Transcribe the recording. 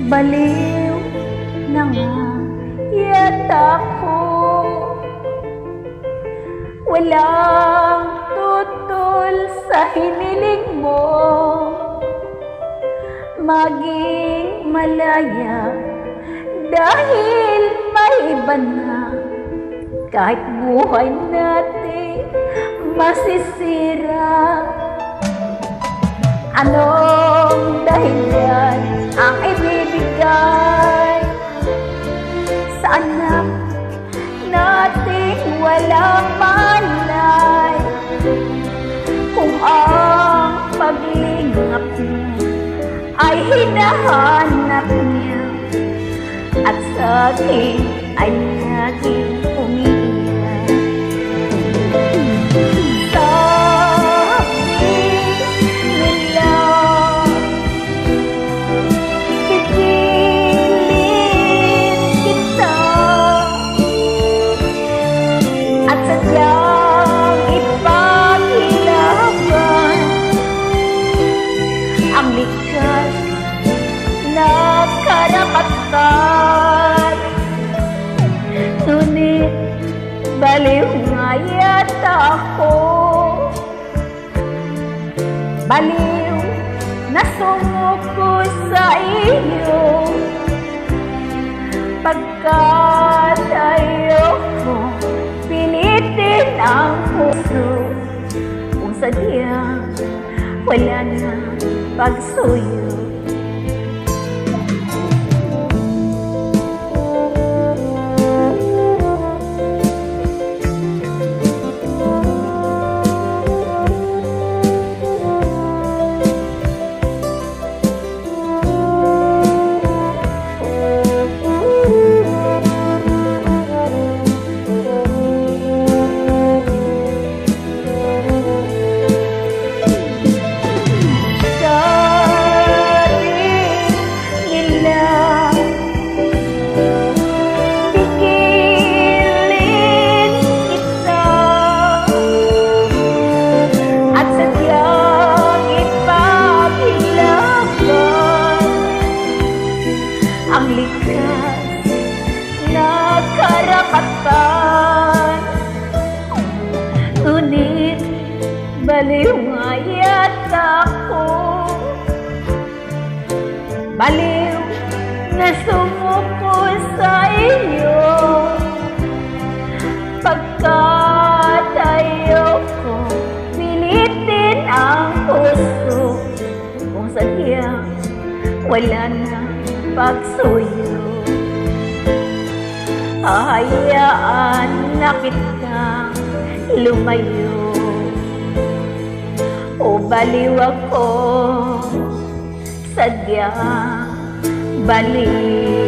Baliw na nga yata ko, walang tutol sa hiniling mo, maging malaya dahil may iba na. Kahit buhay natin masisira, anong dahilan ang ibibigay sa anak nating walang malay? Kung ang paglingap mo ay hinahanap niya at sa akin ay laging umiiyak. Ang likas na karapatan, ngunit baliw nga yata ako, baliw na sumuko sa iyo, pagkat ayoko pilitin ang puso kung sadyang wala na pagsuyo. Ang likas na karapatan, ngunit baliw nga yata ko, baliw na sumuko sa iyo, pagkat ayoko pilitin ang puso kung sadyang wala na pagsuyo. Hahayaan na kitang lumayo, o baliw ako, sadyang baliw.